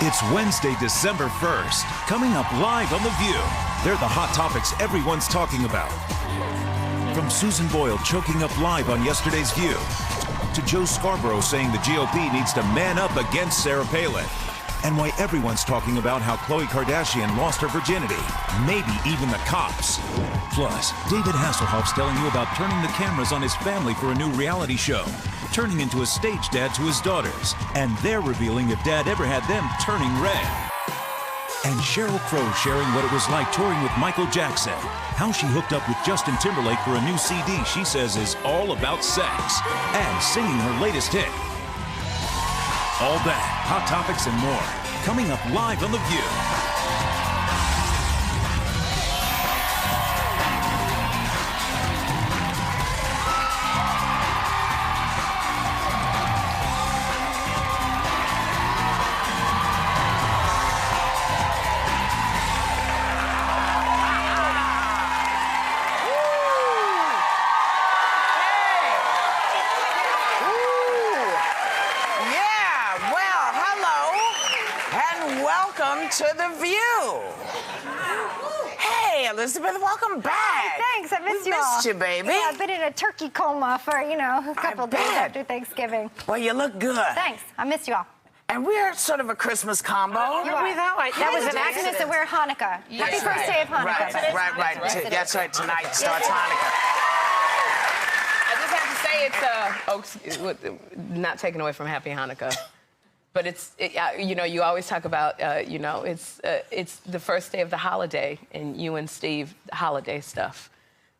It's Wednesday, December 1st. Coming up live on The View, they're the hot topics everyone's talking about. From Susan Boyle choking up live on yesterday's View, to Joe Scarborough saying the GOP needs to man up against Sarah Palin, and why everyone's talking about how Khloe Kardashian lost her virginity, maybe even the cops. Plus, David Hasselhoff's telling you about turning the cameras on his family for a new reality show, turning into a stage dad to his daughters, and they're revealing if dad ever had them turning red. And Sheryl Crow sharing what it was like touring with Michael Jackson, how she hooked up with Justin Timberlake for a new CD she says is all about sex, and singing her latest hit. All that, hot topics and more, coming up live on The View. To The View. Hey, Elizabeth, welcome back. Hi, thanks. I missed you all. Missed you, baby. Yeah, I've been in a turkey coma for, a couple days after Thanksgiving. Well, you look good. Thanks. I missed you all. And we're sort of a Christmas combo. That was an accident that we're Hanukkah. Happy first day of Hanukkah. Right. That's right. Tonight starts Hanukkah. I just have to say it's not taken away from Happy Hanukkah. But you always talk about, it's the first day of the holiday, and you and Steve, holiday stuff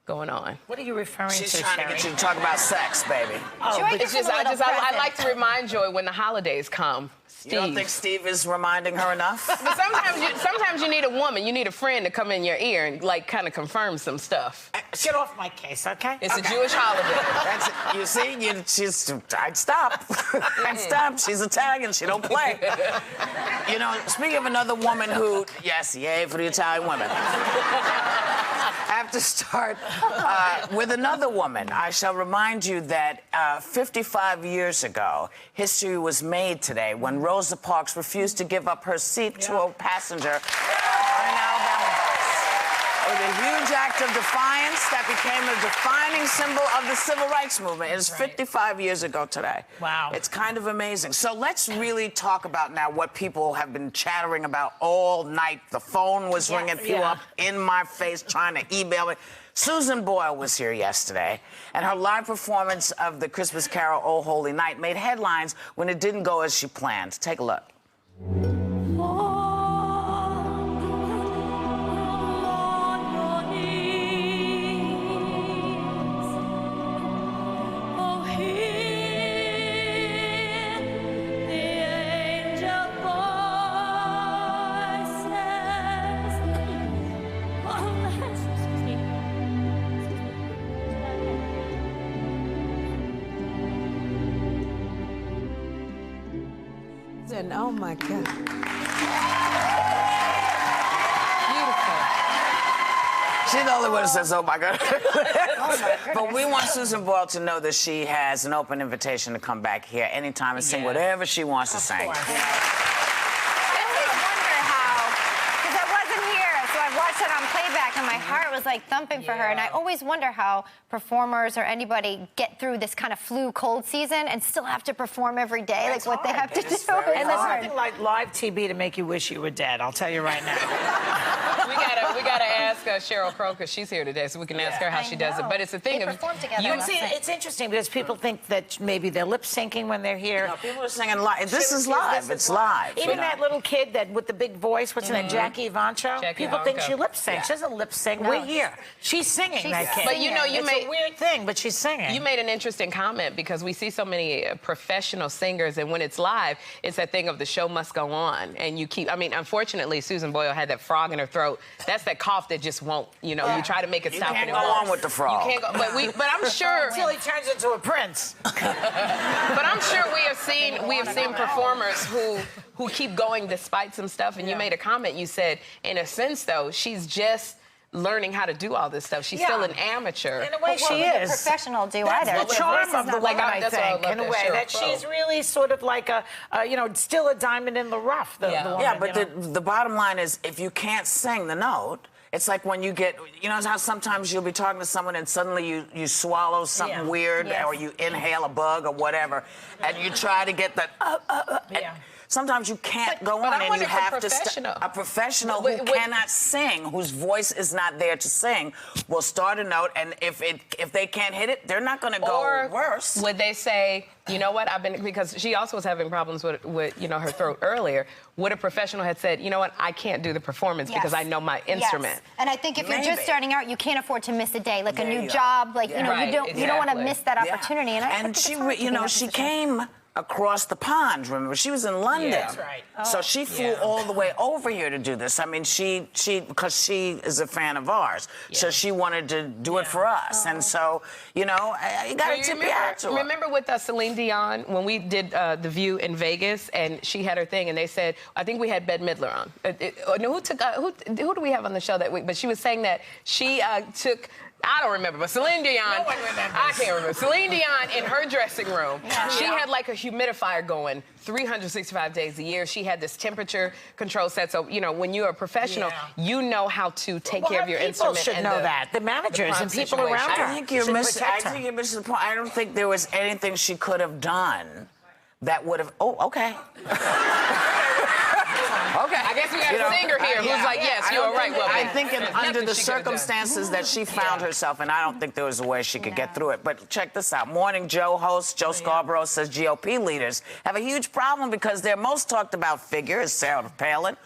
going on. What are you referring to, She's trying to get you to talk about sex, baby. I like to remind Joy when the holidays come. Steve. You don't think Steve is reminding her enough? But sometimes you need a woman, you need a friend to come in your ear and kind of confirm some stuff. Get off my case, okay? It's a Jewish holiday. That's it. You see, I'd stop. I'd stop. She's Italian. She don't play. Speaking of another woman who, yes, yay for the Italian women. I have to start with another woman. I shall remind you that 55 years ago, history was made today when Rosa Parks refused to give up her seat to a passenger on an Alabama bus. With a huge act of defiance that became a defining symbol of the civil rights movement. It is 55 years ago today. Wow. It's kind of amazing. So let's really talk about now what people have been chattering about all night. The phone was ringing, people up in my face trying to email me. Susan Boyle was here yesterday, and her live performance of the Christmas carol, Oh Holy Night, made headlines when it didn't go as she planned. Take a look. And oh my God. Beautiful. She's the only one who says, oh my God. Oh, my goodness. But we want Susan Boyle to know that she has an open invitation to come back here anytime and sing whatever she wants to sing. It on playback and my heart was like thumping for her, and I always wonder how performers or anybody get through this kind of flu cold season and still have to perform every day, like what they have to do. And there's nothing like live TV to make you wish you were dead, I'll tell you right now. we gotta ask Sheryl Crow, because she's here today, so we can ask her how she does it. But it's a thing they of perform together. It's interesting because people think that maybe they're lip syncing when they're here. No, people are singing live. This is live. It's live. Even that little kid that with the big voice, what's her name, Jackie Ivancho? People think she lip syncs. She doesn't lip sync. We're here. She's singing that kid. But you it's a weird thing, but she's singing. You made an interesting comment because we see so many professional singers, and when it's live, it's that thing of the show must go on. And you keep, unfortunately, Susan Boyle had that frog in her throat. That's that cough that just won't, you try to make it stop. You can't go on with the frog. You can't go, but I'm sure. Until he turns into a prince. But I'm sure we have seen performers who keep going despite some stuff. And you made a comment. You said, in a sense, though, she's just learning how to do all this stuff. She's still an amateur. In a way, she is. Professional do That's either. the charm of the woman, I think, in a way, Sheryl that she's really sort of like a, still a diamond in the rough. The woman, yeah, but the bottom line is, if you can't sing the note, it's like when you get, you know how sometimes you'll be talking to someone and suddenly you swallow something weird, or you inhale a bug or whatever, and you try to get that. Sometimes you can't go on, and you have to. A professional who cannot sing, whose voice is not there to sing, will start a note, and if they can't hit it, they're not going to go worse. Would they say, you know what? Because she also was having problems with her throat earlier. Would a professional had said, you know what? I can't do the performance because I know my instrument. Yes. And I think if you're just starting out, you can't afford to miss a day, like a new job, like you don't want to miss that opportunity. And she came across the pond, remember? She was in London. Yeah, that's right. So she flew all the way over here to do this. I mean, because she is a fan of ours. Yeah. So she wanted to do it for us. And so, you got to tip your hat to her. Remember with Celine Dion, when we did The View in Vegas, and she had her thing, and they said, I think we had Bette Midler on. Who do we have on the show that week? But she was saying that she took... I don't remember, but Celine Dion. No one remembers. I can't remember. Celine Dion in her dressing room, she had like a humidifier going 365 days a year. She had this temperature control set. So, when you're a professional, you know how to take care of your instrument. People should know that. The managers and people around her. I think you're missing the point. I don't think there was anything she could have done that would have. Oh, okay. Okay. I guess we got a singer here who's like, yes, you're right. Well, I think under the circumstances that she found herself in, I don't think there was a way she could get through it. But check this out. Morning Joe host Joe Scarborough says GOP leaders have a huge problem because their most talked about figure is Sarah Palin,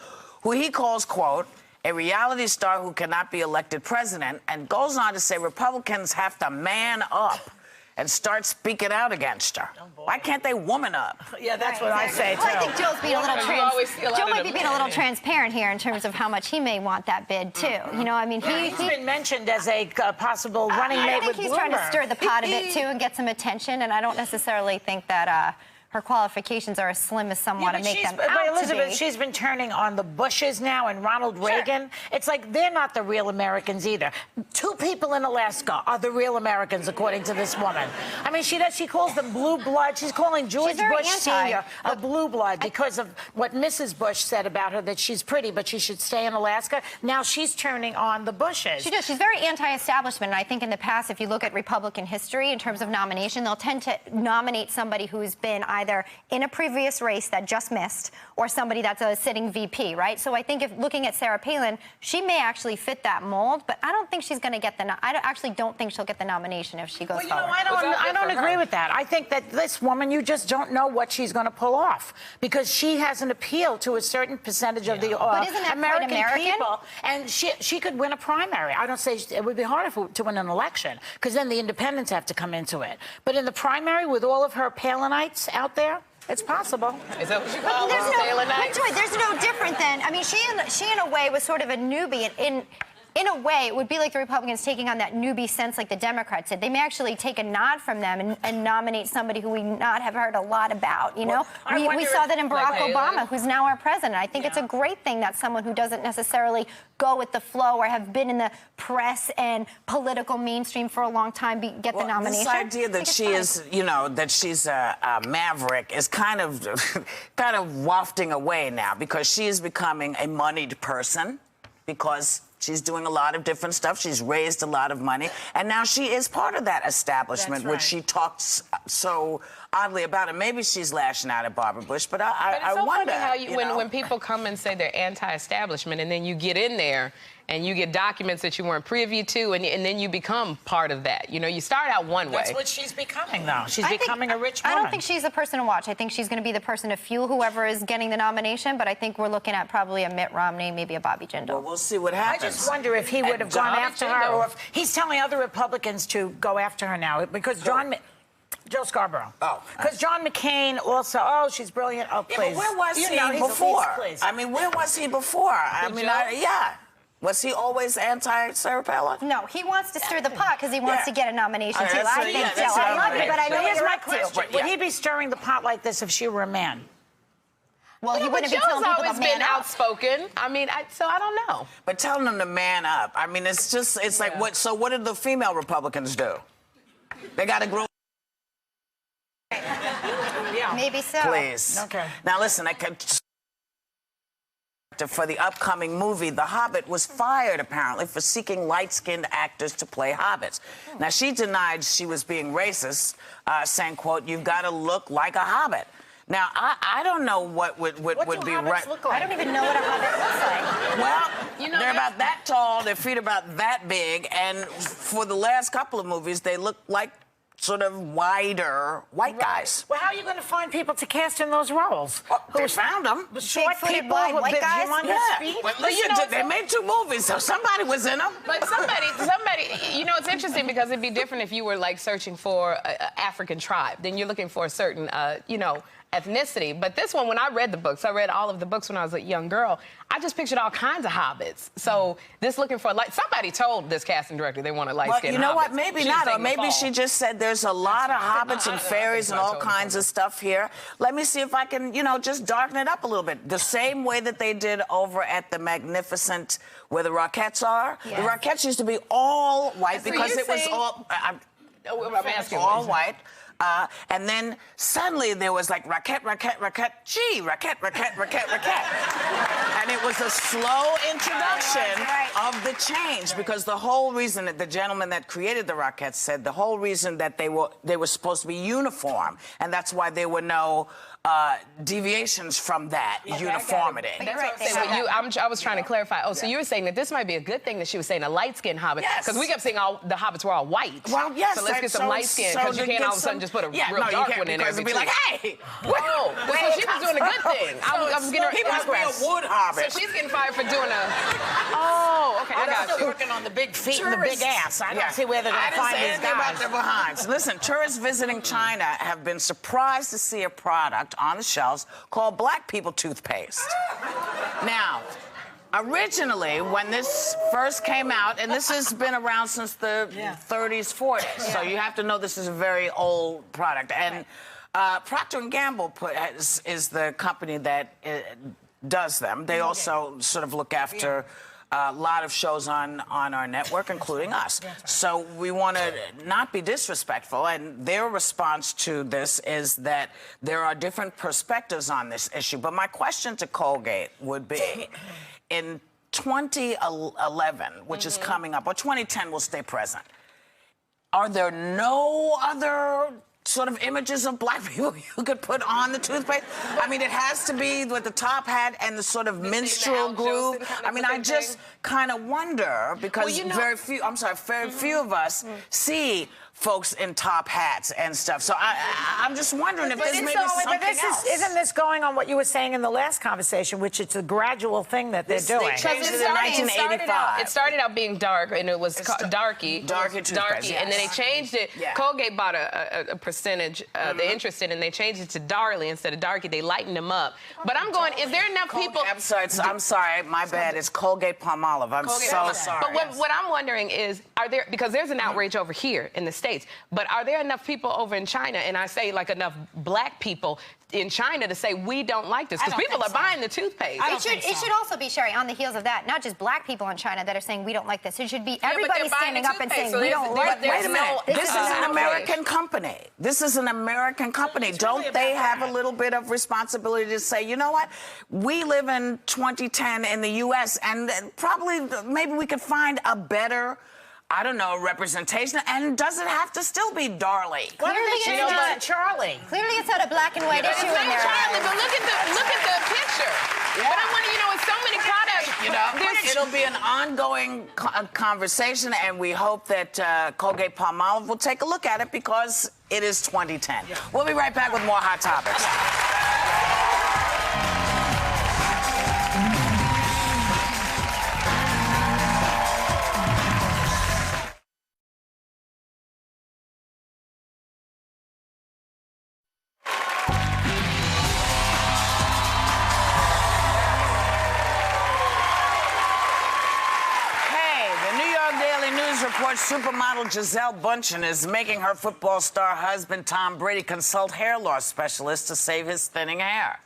who he calls, quote, a reality star who cannot be elected president, and goes on to say Republicans have to man up and start speaking out against her. Why can't they woman up? Yeah, that's what I say, too. Well, I think Joe's being a little Joe might be being a little transparent here in terms of how much he may want that bid, too. He's been mentioned as a possible running mate with Bloomberg. I think he's trying to stir the pot a bit, too, and get some attention, and I don't necessarily think that... her qualifications are as slim as some want to make them out Elizabeth, to be. she's been turning on the Bushes now and Ronald Reagan. It's like they're not the real Americans either. 2 people in Alaska are the real Americans, according to this woman. I mean, she calls them blue blood. She's calling George Bush Sr. a blue blood because of what Mrs. Bush said about her, that she's pretty, but she should stay in Alaska. Now she's turning on the Bushes. She does. She's very anti-establishment, and I think in the past, if you look at Republican history in terms of nomination, they'll tend to nominate somebody who's been either in a previous race that just missed or somebody that's a sitting VP, right? So I think if looking at Sarah Palin, she may actually fit that mold, but I don't think she's going to get I actually don't think she'll get the nomination if she goes forward. I don't agree with that. I think that this woman, you just don't know what she's going to pull off because she has an appeal to a certain percentage of the American people, and she could win a primary. I don't say it would be harder to win an election because then the independents have to come into it. But in the primary, with all of her Palinites out there, it's possible. Is that what you call there's no different than, I mean, she in a way was sort of a newbie in a way, it would be like the Republicans taking on that newbie sense like the Democrats did. They may actually take a nod from them and nominate somebody who we not have heard a lot about, we saw that in Barack Obama, who's now our president. I think it's a great thing that someone who doesn't necessarily go with the flow or have been in the press and political mainstream for a long time get the nomination. This idea that she is, that she's a maverick is kind of wafting away now because she is becoming a moneyed person because she's doing a lot of different stuff. She's raised a lot of money. And now she is part of that establishment, which she talks so oddly about. And maybe she's lashing out at Barbara Bush, but I wonder funny how when people come and say they're anti-establishment and then you get in there and you get documents that you weren't privy to, and then you become part of that. You start out one way. That's what she's becoming, though. She's becoming a rich woman. I don't think she's the person to watch. I think she's going to be the person to fuel whoever is getting the nomination, but I think we're looking at probably a Mitt Romney, maybe a Bobby Jindal. Well, we'll see what happens. I just wonder if he would have gone after her, or if he's telling other Republicans to go after her now, because Joe Scarborough. Oh. Because John McCain also, she's brilliant. Oh, please. Yeah, but where was he before? I mean, where was he before? Was he always anti-Sarah Palin? No, he wants to stir the pot because he wants to get a nomination, too. I think so. I love it, but I know here's my question. Would he be stirring the pot like this if she were a man? Well, he but wouldn't be Joe's telling people always to man been up. outspoken. I mean, so I don't know. But telling them to man up, I mean, it's like, what? So what did the female Republicans do? They got to grow. Maybe so. Please. Okay. Now listen, for the upcoming movie, The Hobbit was fired apparently for seeking light-skinned actors to play hobbits. Now she denied she was being racist, saying, "quote, you've got to look like a hobbit." Now I don't know what would be right. Look like? I don't even know what a hobbit looks like. Well, they're about that tall, their feet are about that big, and for the last couple of movies, they look like sort of wider white guys. Well, how are you going to find people to cast in those roles? Well, they found them. Short Big-footed, people wide with white big guys? humongous feet? Well, listen, they made 2 movies, so somebody was in them. But somebody, you know, it's interesting because it'd be different if you were like searching for an African tribe. Then you're looking for a certain, you know, ethnicity. But this one, when I read the books, I read all of the books when I was a young girl, I just pictured all kinds of hobbits. So this looking for, like, somebody told this casting director they wanted light-skinned Well, you know hobbits. what? Maybe She's not. Or taking the maybe fall. she just said there's a lot of hobbits and fairies and all kinds of stuff here. Let me see if I can, you know, just darken it up a little bit. The same way that they did over at the Magnificent, where the Rockettes are. Yes. The Rockettes used to be all white So because you're it was saying- all... I'm asking all white. And then suddenly there was like racket, gee, racket. And it was a slow introduction of the change, because the whole reason that the gentleman that created the Rockettes said the whole reason that they were supposed to be uniform, and that's why there were no deviations from that uniformity. I was trying to clarify. Oh, so you were saying that this might be a good thing that she was saying a light-skinned hobbit? Yes. Because we kept saying all the hobbits were all white. Well, yes. So let's get some light-skinned, because you can't all of a sudden just put a real dark one in there. Because it'd be like, hey! Oh, so she was doing a good thing. I was getting her He must be a wood hobbit. So she's getting fired for doing a... Oh, okay, I got you. Working on the big feet and the big ass. I don't see where they're going to find these about guys. their behinds. Listen, tourists visiting China have been surprised to see a product on the shelves called black people toothpaste. Now, originally, when this first came out, and this has been around since the 30s, 40s, so you have to know this is a very old product. And Procter & Gamble is the company that does them. They also sort of look after a lot of shows on our network, including us. So we want to not be disrespectful, and their response to this is that there are different perspectives on this issue. But my question to Colgate would be, in 2011, which is coming up, or 2010 will stay present, are there no other sort of images of black people you could put on the toothpaste? I mean, it has to be with the top hat and the sort of minstrel groove. I mean, I just kind of wonder, because very few of us see folks in top hats and stuff. So I'm just wondering if there's maybe something else. Isn't this going on what you were saying in the last conversation, which it's a gradual thing that they're doing? Because it in 1985. It started out being dark, and it was Darky. Toothpaste, And then they changed it. Yeah. Colgate bought a percentage, the interest in it, and they changed it to Darly instead of Darky. They lightened them up. But I'm going, is there enough people... I'm sorry, my bad. It's Colgate-Palmolive. I'm so sorry. But what I'm wondering is, because there's an outrage over here in the States, but are there enough people over in China, and I say like enough black people in China to say we don't like this? Because people are buying the toothpaste. It should also be, Sherry, on the heels of that, not just black people in China that are saying we don't like this. It should be everybody standing up and saying we don't like this. Wait a minute. This is an American company. This is an American company. Don't they have a little bit of responsibility to say, you know what? We live in 2010 in the U.S., and probably maybe we could find a better, I don't know, representation, and does it have to still be Darly? Why don't they change it to Charlie? Clearly, it's not a black and white issue It's in not there. Charlie, but look at the picture. But I'm wondering, with so many products, It'll be an ongoing conversation, and we hope that Colgate-Palmolive will take a look at it, because it is 2010. We'll be right back with more Hot Topics. Reports supermodel Gisele Bündchen is making her football star husband Tom Brady consult hair loss specialists to save his thinning hair.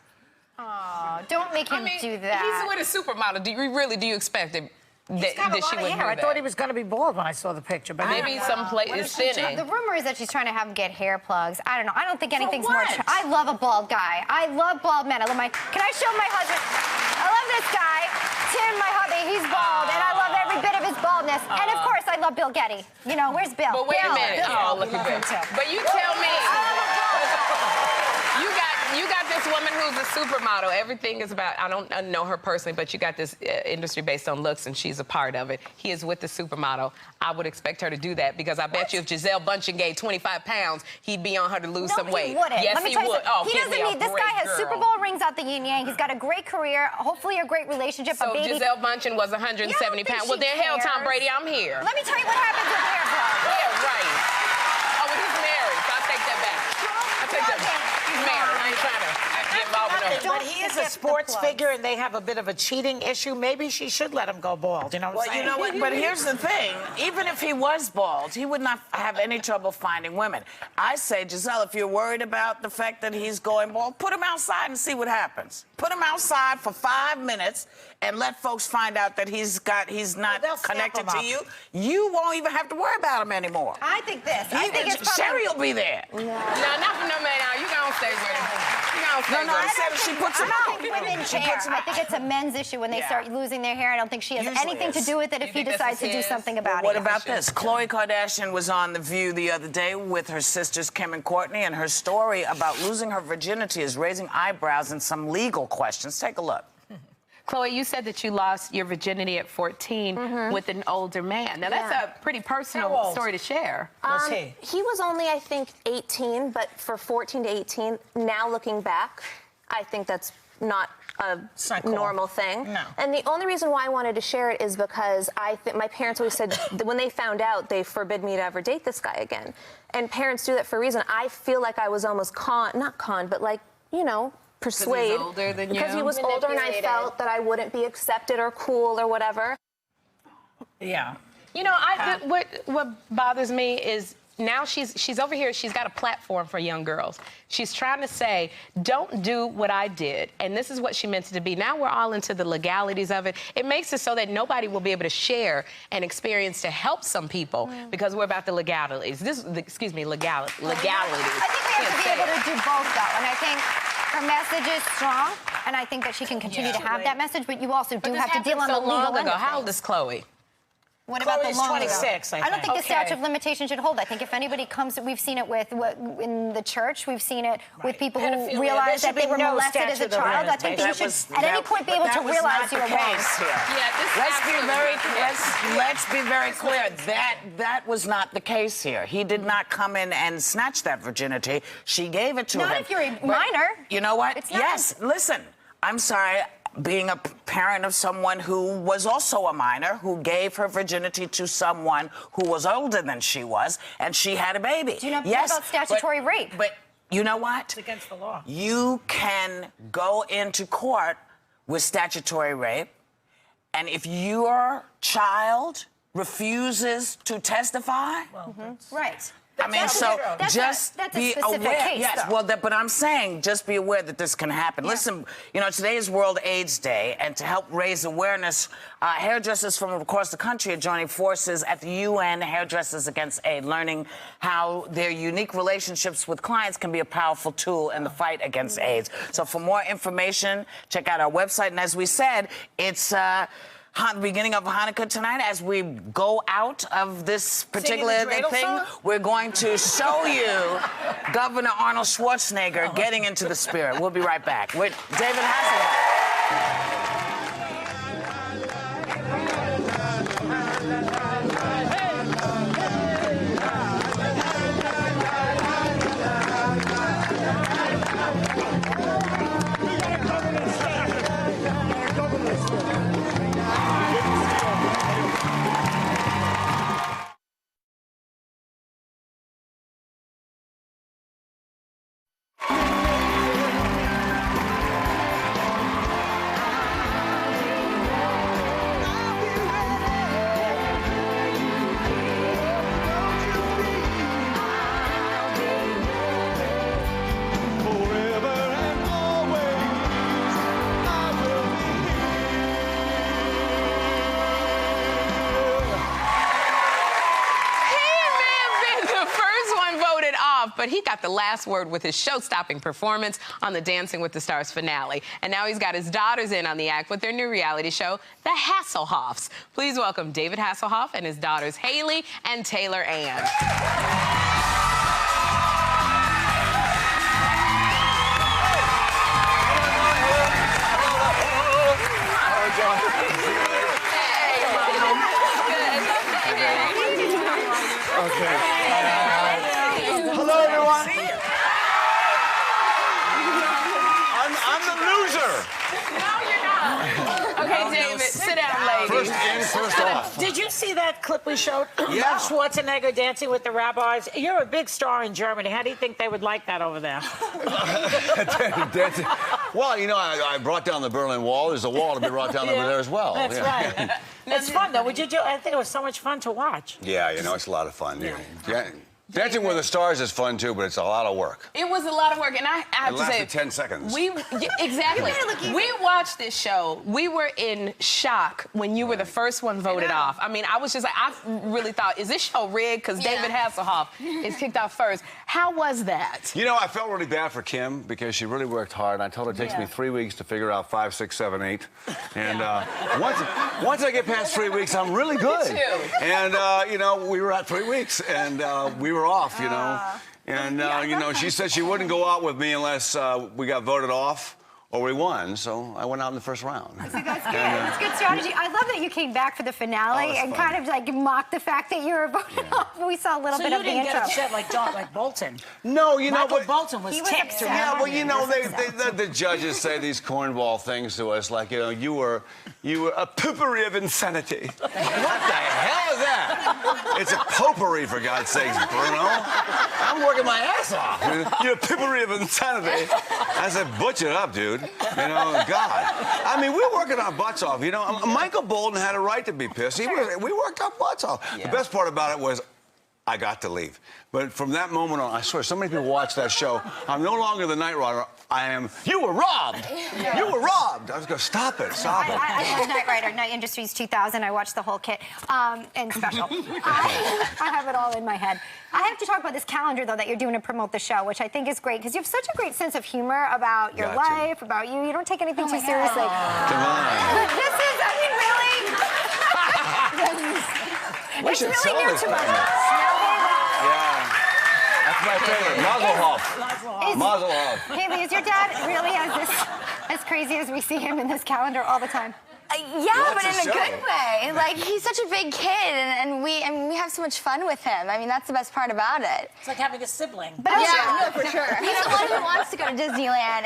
Oh, don't make him do that. He's with a supermodel. Do you expect it? He's got a lot she of would hair. I thought he was going to be bald when I saw the picture, but maybe some place is thinning. The rumor is that she's trying to have him get hair plugs. I don't know. I don't think anything's more. what? I love a bald guy. I love bald men. I love my. Can I show my husband? I love this guy, Tim, my hubby. He's bald, and I love every bit of his baldness. And of course, I love Bill Getty. You know, where's Bill? But wait Bill. a minute. Oh, look at this. But you tell me. You got this woman who's a supermodel. Everything is about, I don't know her personally, but you got this industry based on looks, and she's a part of it. He is with the supermodel. I would expect her to do that because I bet you if Giselle Bundchen gained 25 pounds, he'd be on her to lose some weight. He wouldn't. Yes, Let me he tell you would. something. Oh, he doesn't need. This guy has Super Bowl rings out the yin yang. He's got a great career, hopefully a great relationship. So a baby. Giselle Bundchen was 170 pounds. Well, then hell, Tom Brady, I'm here. Let me tell you what happens with hair plugs. Yeah, right. Oh, but he's married, so I take that back. I take that back. He's married. I ain't trying to get involved with him. But he is a sports figure, and they have a bit of a cheating issue. Maybe she should let him go bald. You know what I'm saying? You know what? But here's the thing. Even if he was bald, he would not have any trouble finding women. I say, Giselle, if you're worried about the fact that he's going bald, put him outside and see what happens. Put him outside for 5 minutes and let folks find out that he's not connected to you. You won't even have to worry about him anymore. I think this. I think it's Sheryl will be there. No, not for no man now. You gonna stay with him. You gonna stay No, with I him. said she puts him I out. don't think women's hair. I think it's a men's issue when they start losing their hair. I don't think she has Usually anything to is. do with it if he think this decides is to do his? something about it. What about this? Khloe Kardashian was on The View the other day with her sisters Kim and Kourtney, and her story about losing her virginity is raising eyebrows and some legal questions. Take a look. Khloe, you said that you lost your virginity at 14 with an older man. Now, that's a pretty personal story to share. Was he? He was only, I think, 18, but for 14 to 18, now looking back, I think that's not a cool. normal thing. No. And the only reason why I wanted to share it is because my parents always said that when they found out, they forbid me to ever date this guy again. And parents do that for a reason. I feel like I was almost not conned, but like, you know, persuade. Because he was older and I felt that I wouldn't be accepted or cool or whatever. Yeah. You know, what bothers me is now she's over here. She's got a platform for young girls. She's trying to say, don't do what I did. And this is what she meant it to be. Now we're all into the legalities of it. It makes it so that nobody will be able to share an experience to help some people because we're about the legalities. Legalities. I think we have to be able to do both, though. And I think her message is strong, and I think that she can continue to have that message, but you also do have to deal on the legal end of How old things. is Khloe? What about the Chloe's long 26, ago? I don't think think. the statute of limitations should hold. I think if anybody comes, we've seen it with in the church. We've seen it with people who Pedophilia. realize There that they should were be no molested as a statute of child. I think that you should, at any point, be able to realize you were wrong. Let's be very clear. That was not the case here. He did not come in and snatch that virginity. She gave it to him. Not if you're a minor. You know what? It's not. Yes. Listen, I'm sorry. Being a parent of someone who was also a minor, who gave her virginity to someone who was older than she was, and she had a baby. Do you know about statutory rape? But you know what? It's against the law. You can go into court with statutory rape, and if your child refuses to testify, Right. I mean, so just be aware. Case, yes, though. but I'm saying just be aware that this can happen. Yeah. Listen, you know, today is World AIDS Day, and to help raise awareness, hairdressers from across the country are joining forces at the UN Hairdressers Against AIDS, learning how their unique relationships with clients can be a powerful tool in the fight against AIDS. So for more information, check out our website. And as we said, it's the beginning of Hanukkah tonight. As we go out of this particular thing, we're going to show you Governor Arnold Schwarzenegger getting into the spirit. We'll be right back with David Hasselhoff. but he got the last word with his show-stopping performance on the Dancing with the Stars finale. And now he's got his daughters in on the act with their new reality show, The Hasselhoffs. Please welcome David Hasselhoff and his daughters, Haley and Taylor Ann. Okay. Hello, everyone. I'm the loser. No, you're not. Okay, David, sit down, ladies. First in, first off. Did you see that clip we showed? Yeah. Of Schwarzenegger dancing with the rabbis. You're a big star in Germany. How do you think they would like that over there? Well, you know, I brought down the Berlin Wall. There's a wall to be brought down over there as well. That's right. It's fun, though. Would you do? I think it was so much fun to watch. Yeah, you know, it's a lot of fun. Yeah. Dancing with the Stars is fun, too, but it's a lot of work. It was a lot of work, and I have to say... It lasted 10 seconds. Exactly. We watched this show. We were in shock when you were the first one voted off. I mean, I was just like, I really thought, is this show rigged? Because David Hasselhoff is kicked off first. How was that? You know, I felt really bad for Kim because she really worked hard. I told her it takes me 3 weeks to figure out 5, 6, 7, 8. And once I get past 3 weeks, I'm really good. Me too. And, you know, we were at 3 weeks, and we were off, you know. And, you know, she said she wouldn't go out with me unless we got voted off or we won. So I went out in the first round. That's good. That's good strategy. I love that you came back for the finale and kind of like mocked the fact that you were voted off. We saw a little bit of the intro. So you didn't get upset like Bolton. No, you know, Michael Bolton was ticked. Yeah, well, you know, the judges say these cornball things to us, like, you know, you were a poopery of insanity. What the hell is that? It's a potpourri, for God's sakes, Bruno. I'm working my ass off. You're a poopery of insanity. I said, butcher it up, dude. You know, God. I mean, we're working our butts off. You know, Michael Bolton had a right to be pissed. We worked our butts off. Yeah. The best part about it was I got to leave. But from that moment on, I swear, so many people watch that show. I'm no longer the Night Rider. I am, you were robbed. Yeah. You were robbed. I was going, stop it. I love Night Rider, Night Industries 2000. I watched the whole kit and special. I have it all in my head. I have to talk about this calendar, though, that you're doing to promote the show, which I think is great, because you have such a great sense of humor about your life, about you. You don't take anything too seriously. Come on. This is, I mean, really. We should it's really new to us. Yeah. That's my favorite. Hasselhoff. Hasselhoff. Haley, is your dad really as crazy as we see him in this calendar all the time? Yeah, but in a good way. Like, he's such a big kid, and we have so much fun with him. I mean, that's the best part about it. It's like having a sibling. But yeah, no, for sure. He's the one who wants to go to Disneyland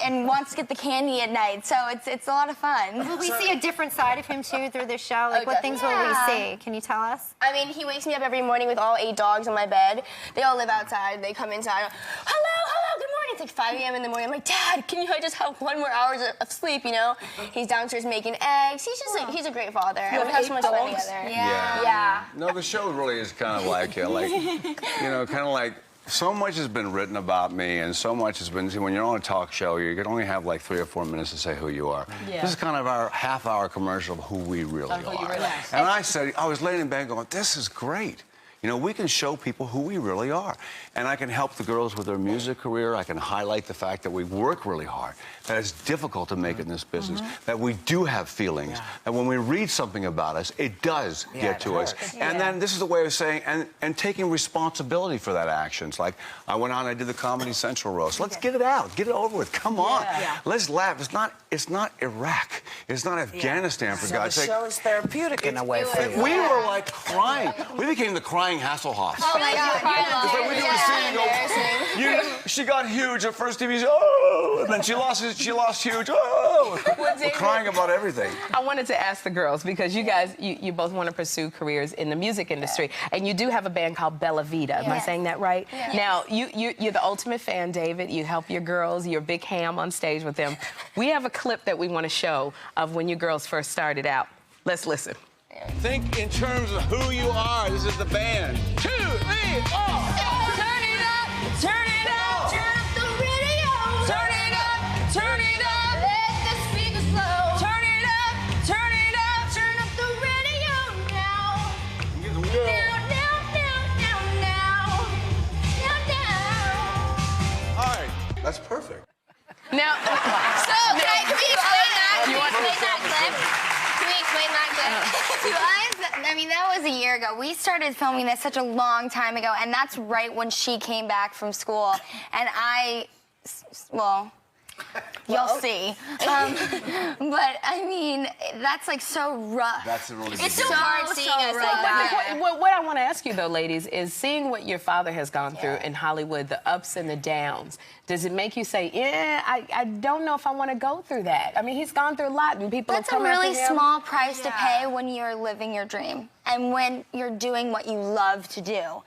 and wants to get the candy at night, so it's a lot of fun. Will we see a different side of him, too, through this show? Like, what things will we see? Can you tell us? I mean, he wakes me up every morning with all 8 dogs on my bed. They all live outside. They come inside. Hello, good morning. It's like 5 a.m. in the morning. I'm like, Dad, can I just have 1 more hour of sleep, you know? He's downstairs making eggs. He's a great father. We have so much fun together. Yeah. No, the show really is kind of like, you know, kind of like, so much has been written about me, and so much has been, when you're on a talk show, you can only have like 3 or 4 minutes to say who you are. Yeah. This is kind of our half-hour commercial of who we really are. And I said, I was laying in bed going, this is great. You know, we can show people who we really are. And I can help the girls with their music career. I can highlight the fact that we work really hard, that it's difficult to make it in this business, that we do have feelings, that when we read something about us, it does get to us. And then this is the way of saying, and taking responsibility for that action. It's like, I went on, I did the Comedy Central roast. Let's get it out, get it over with, come on. Let's laugh. It's not Iraq. It's not Afghanistan, for God's sake. The show is therapeutic in a way for you. We were like crying. We became the crying Hasselhoffs. Oh my God. It's like we do the scene, she got huge at first TV, oh, and then she lost huge, oh. We're crying about everything. I wanted to ask the girls, because you guys, you both want to pursue careers in the music industry, and you do have a band called Bella Vita. Am I saying that right? Yes. Now, you're the ultimate fan, David. You help your girls. You're a big ham on stage with them. We have a clip that we want to show of when you girls first started out. Let's listen. Think in terms of who you are. This is the band. 2, 3, 4. Turn it up, turn it up, turn up the radio. Turn it up, turn it up, let the speakers blow. Turn it up, turn it up, turn up the radio now. Now, now, now, now, now, now, now. was a year ago. We started filming this such a long time ago, and that's right when she came back from school. And well, you'll see. But I mean, that's like so rough. That's a really good It's so hard seeing us like that. What I want to ask you, though, ladies, is seeing what your father has gone through in Hollywood, the ups and the downs, does it make you say, yeah, I don't know if I want to go through that? I mean, he's gone through a lot, and people That's have come a really after him. small price to pay when you're living your dream and when you're doing what you love to do.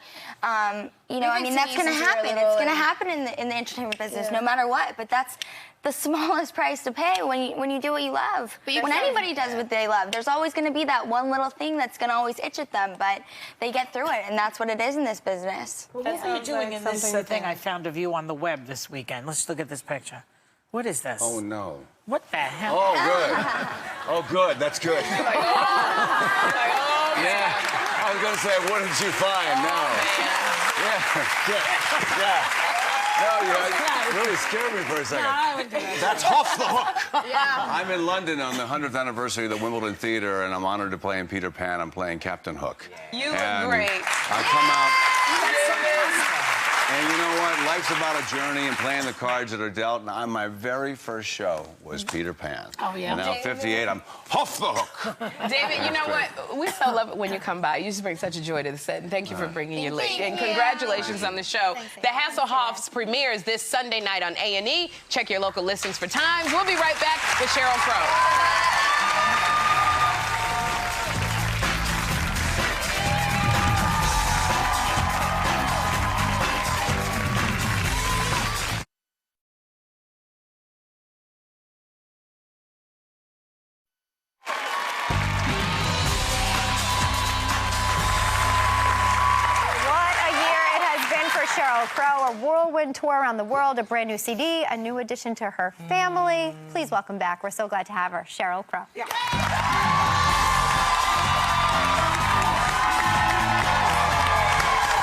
You know, I mean, that's going to happen. It's going to happen in the entertainment business, no matter what. But that's the smallest price to pay when you do what you love. When anybody does what they love, there's always going to be that one little thing that's going to always itch at them, but they get through it, and that's what it is in this business. Well, what are you doing in this thing I found of you on the web this weekend? Let's look at this picture. What is this? Oh, no. What the hell? Oh, good. Oh, good. That's good. Yeah. I was going to say, what did you find? No. Yeah. No, you really scared me for a second. No, I would do that. That's off the hook. Yeah. I'm in London on the 100th anniversary of the Wimbledon Theatre, and I'm honored to play in Peter Pan. I'm playing Captain Hook. You look great. I come out. And you know what? Life's about a journey and playing the cards that are dealt. And my very first show was Peter Pan. Oh, yeah. And now at 58, I'm off the hook. David, you know what? We so love it when you come by. You just bring such a joy to the set, and thank you for bringing your late. And congratulations on the show. The Hasselhoffs premieres this Sunday night on A&E. Check your local listings for times. We'll be right back with Sheryl Crow. Sheryl Crow, a whirlwind tour around the world, a brand new CD, a new addition to her family. Please welcome back. We're so glad to have her, Sheryl Crow. Yeah.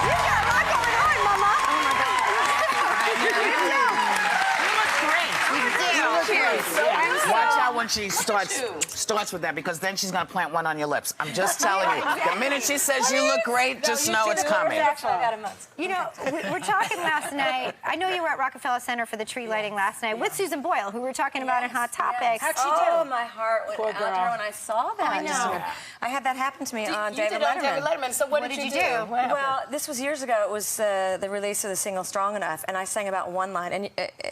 You've got a lot going on, Mama. Oh, my God. You look great. Watch out when she starts with that, because then she's gonna plant one on your lips. I'm just telling you. The minute she says you look great, just know it's coming. You know, we're talking last night. I know you were at Rockefeller Center for the tree lighting last night with Susan Boyle, who we were talking about in Hot Topics. How'd she do? Oh, my heart went out to her when I saw that. I know. I had that happen to me on David Letterman. So what did you do? Well, this was years ago. It was the release of the single Strong Enough, and I sang about one line. And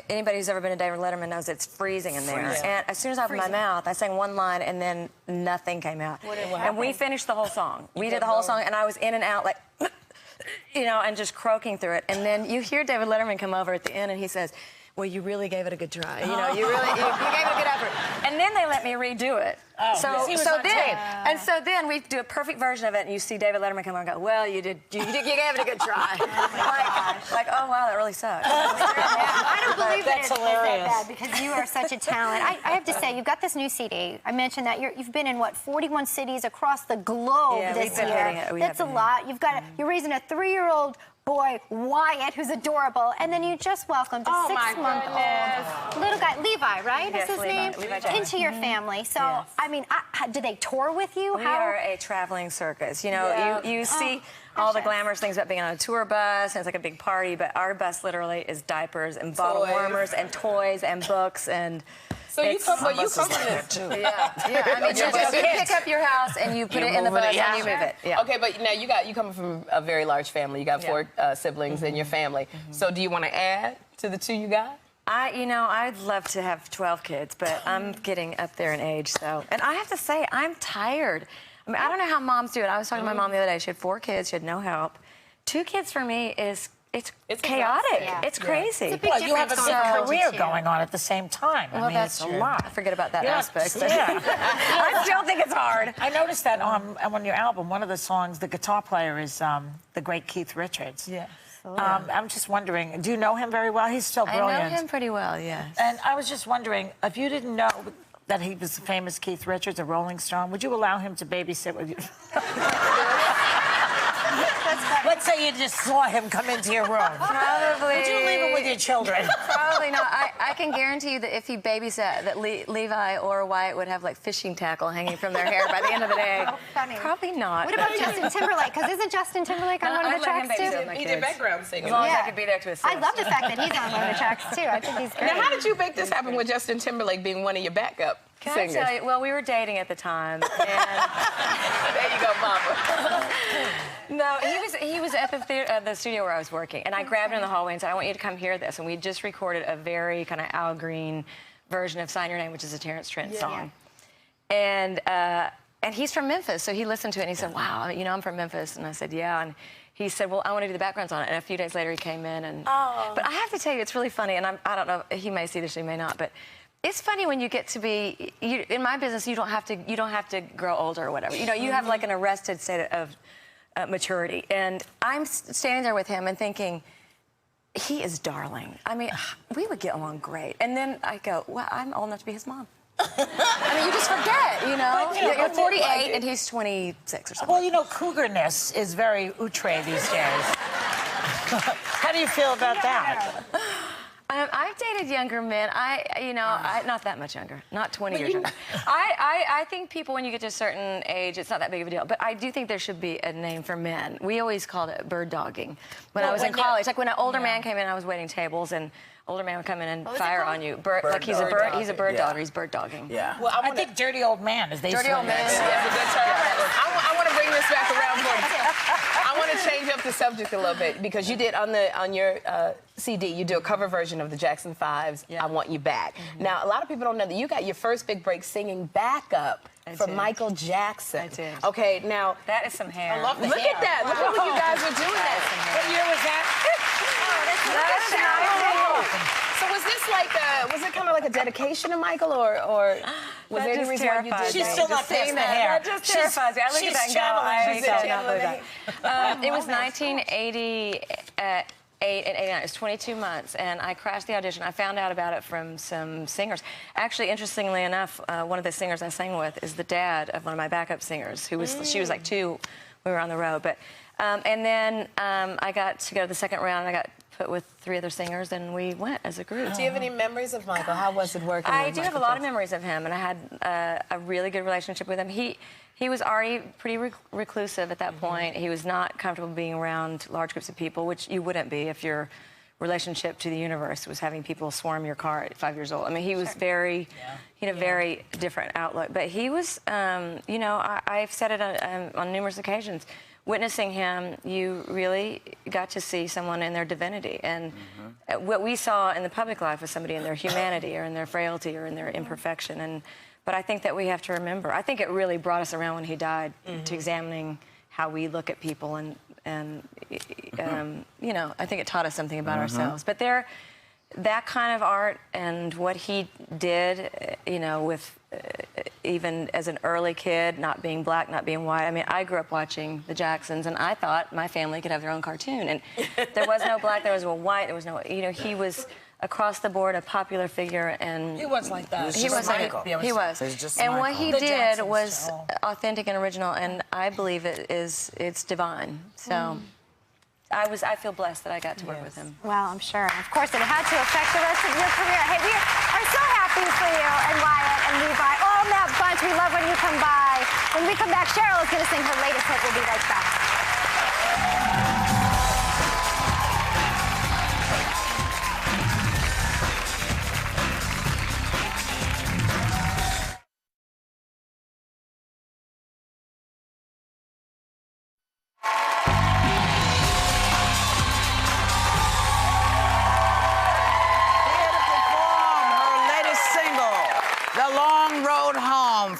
anybody who's ever been to David Letterman knows it's freezing in there. And as soon as I opened my mouth, I sang one line, and then nothing came out. And we finished the whole song. We did the whole song, and I was in and out like, you know, and just croaking through it. And then you hear David Letterman come over at the end, and he says, well, you really gave it a good try. You know, you gave it a good effort. And then they let me redo it. Oh, so then we do a perfect version of it, and you see David Letterman come over and go, well, you gave it a good try. like, oh, wow, that really sucks. I don't believe that it's that bad, because you are such a talent. I have to say, you've got this new CD. I mentioned that you've been in, what, 41 cities across the globe this year. That's a lot. You're raising a 3-year-old boy, Wyatt, who's adorable, and then you just welcomed a 6-month-old little guy, Levi, right? Yes, is his name? Into your family. So, I mean, do they tour with you? We are a traveling circus. You know, you see all the glamorous things about being on a tour bus, and it's like a big party, but our bus literally is diapers and bottle warmers and toys and books and... So you come from this too. Yeah. I mean, you pick up your house and you put it in the bus and you move it. Yeah. Okay, but now you come from a very large family. You got 4 siblings in your family. So do you want to add to the 2 you got? I'd love to have 12 kids, but I'm getting up there in age, so. And I have to say, I'm tired. I mean, I don't know how moms do it. I was talking to my mom the other day. She had 4 kids. She had no help. 2 kids for me is... It's chaotic. Yeah. It's crazy. It's a big you have a big career going on at the same time. Well, I mean, that's it's a lot. I forget about that aspect. Yeah. I still think it's hard. I noticed that on your album, one of the songs, the guitar player is the great Keith Richards. Yeah. I'm just wondering, do you know him very well? He's still brilliant. I know him pretty well, yes. And I was just wondering, if you didn't know that he was the famous Keith Richards, a Rolling Stone, would you allow him to babysit with you? That's Let's say you just saw him come into your room. Probably. Would you leave him with your children? Probably not. I can guarantee you that if he babysat, that Levi or Wyatt would have like fishing tackle hanging from their hair by the end of the day. Oh, funny. Probably not. What about Justin Timberlake? Because isn't Justin Timberlake on one of the tracks too? He did background singing. As long as I could be there to assist. I love the fact that he's on one of the tracks too. I think he's great. Now, how did you make this happen with Justin Timberlake being one of your backup singers? Can I tell you? Well, we were dating at the time, and There you go, Mama. no, he was at the studio where I was working, and I grabbed him in the hallway and said, "I want you to come hear this." And we just recorded a very kind of Al Green version of "Sign Your Name," which is a Terrence Trent song. And he's from Memphis, so he listened to it and he said, "Wow, you know, I'm from Memphis." And I said, "Yeah." And he said, "Well, I want to do the backgrounds on it." And a few days later, he came in and. But I have to tell you, it's really funny, and I don't know, he may see this, he may not, but. It's funny when you get to be in my business. You don't have to grow older or whatever. You know, you have like an arrested state of maturity. And I'm standing there with him and thinking, he is darling. I mean, we would get along great. And then I go, well, I'm old enough to be his mom. I mean, you just forget, you know. You're 48 and he's 26 or something. Well, you know, cougarness is very outre these days. How do you feel about that? I've dated younger men. Not that much younger, not 20 years younger. I think people, when you get to a certain age, it's not that big of a deal. But I do think there should be a name for men. We always called it bird dogging. When I was in college, like when an older man came in, I was waiting tables, and older man would come in and fire on you. Like he's a bird dogger. He's bird dogging. Yeah. Well, I think dirty old man is they Dirty old man. That's a good term. I want to bring this back around for you. I want to change up the subject a little bit because you did on your CD, you do a cover version of the Jackson 5's I Want You Back. Now, a lot of people don't know that you got your first big break singing backup for Michael Jackson. I did. Okay, now that is some hair. I love the look hair. at that. Look at what you guys were doing that. What year was that? So was this like was it kind of like a dedication to Michael, or was there any reason why you did She's that? still not past the hair. That just terrifies me. I look at that and go, I cannot believe that. It was 1988 and 89. It was 22 months, and I crashed the audition. I found out about it from some singers. Actually, interestingly enough, one of the singers I sang with is the dad of one of my backup singers, who was she was like 2. We were on the road, but and then I got to go to the second round. And I got put with 3 other singers, and we went as a group. Do you have any memories of Michael? How was it working? I with do have a Michael lot of memories of him, and I had a really good relationship with him. He was already pretty reclusive at that point. He was not comfortable being around large groups of people, which you wouldn't be if your relationship to the universe was having people swarm your car at 5 years old. I mean, he was very, very different outlook. But he was, you know, I've said it on numerous occasions. Witnessing him, you really got to see someone in their divinity. And what we saw in the public life was somebody in their humanity or in their frailty or in their imperfection. But I think that we have to remember. I think it really brought us around when he died to examining how we look at people and you know, I think it taught us something about ourselves. But that kind of art and what he did, you know, with even as an early kid, not being black, not being white. I mean, I grew up watching the Jacksons, and I thought my family could have their own cartoon. And there was no black, there was no white, there was no, you know, he was across the board a popular figure, and He was like that. He was Michael. he was. And what he The did Jacksons, was Sheryl. authentic and original, and I believe it's divine. So I feel blessed that I got to work with him. Well, I'm sure. And of course, it had to affect the rest of your career. Hey, we are so happy for you and Wyatt and Levi, all that bunch. We love when you come by. When we come back, Sheryl is going to sing her latest hit. We'll be right back.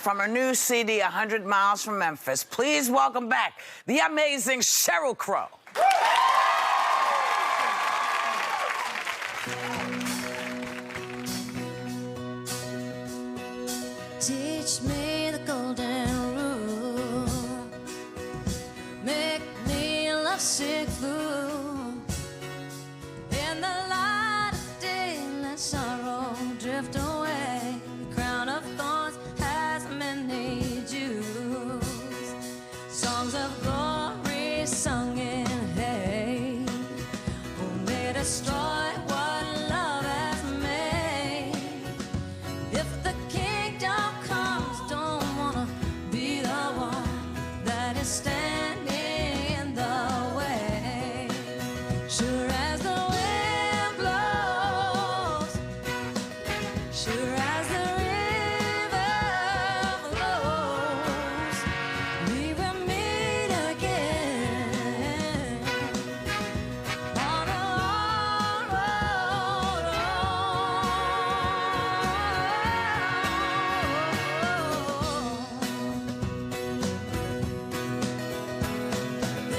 From her new CD, 100 Miles from Memphis. Please welcome back the amazing Sheryl Crow. Teach me the golden rule. Make me a lovesick fool. In the light of day, let sorrow drift away. The crown of thorns has many jewels. Songs of glory sung in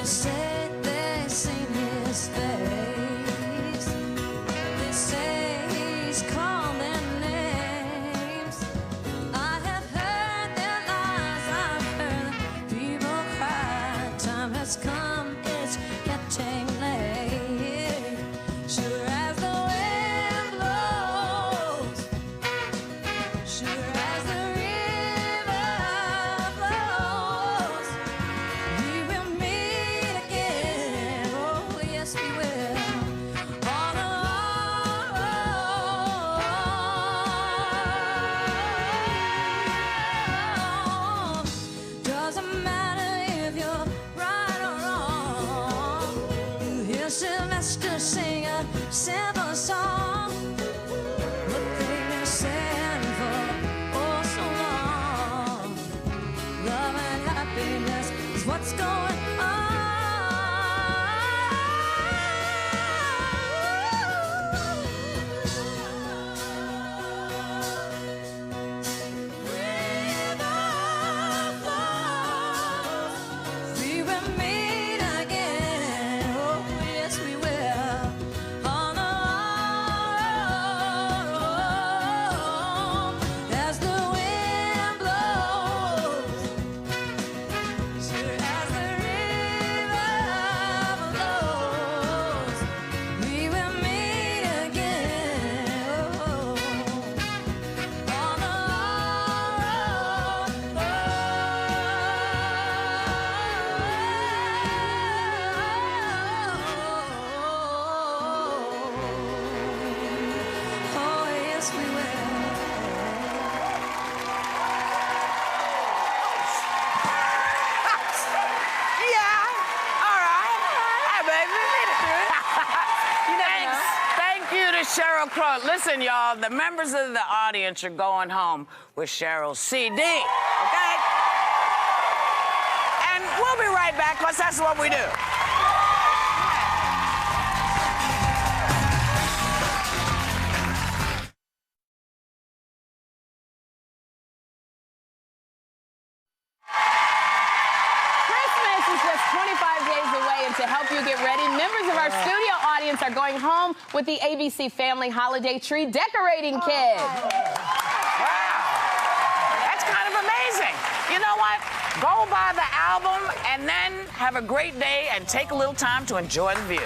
They say they've seen his face. They say he's called their names. I have heard their lies, I've heard people cry. Time has come, it's getting late. Sure as the wind blows, sure as the river flows, we will meet again. Oh, yes, we will. On the road. Doesn't matter if you're right or wrong. You hear Sylvester sing a simple song. What they've been saying for oh so long. Love and happiness is what's going we will meet again. Oh, yes, we will. On the road, as the wind blows, sure as the river flows, we will meet again. Oh, on the oh, yes, we will. Yeah. All right. Hey, baby. Thanks. Thank you to Sheryl Crow. Listen, y'all, the members of the audience are going home with Sheryl's CD, okay? And we'll be right back, because that's what we do. Christmas is just 25 days away, and to help you get ready, members of our studio audience are going home with the ABC Family Holiday Tree Decorating Kit. Wow. That's kind of amazing. You know what? Go buy the album and then have a great day and take a little time to enjoy the view.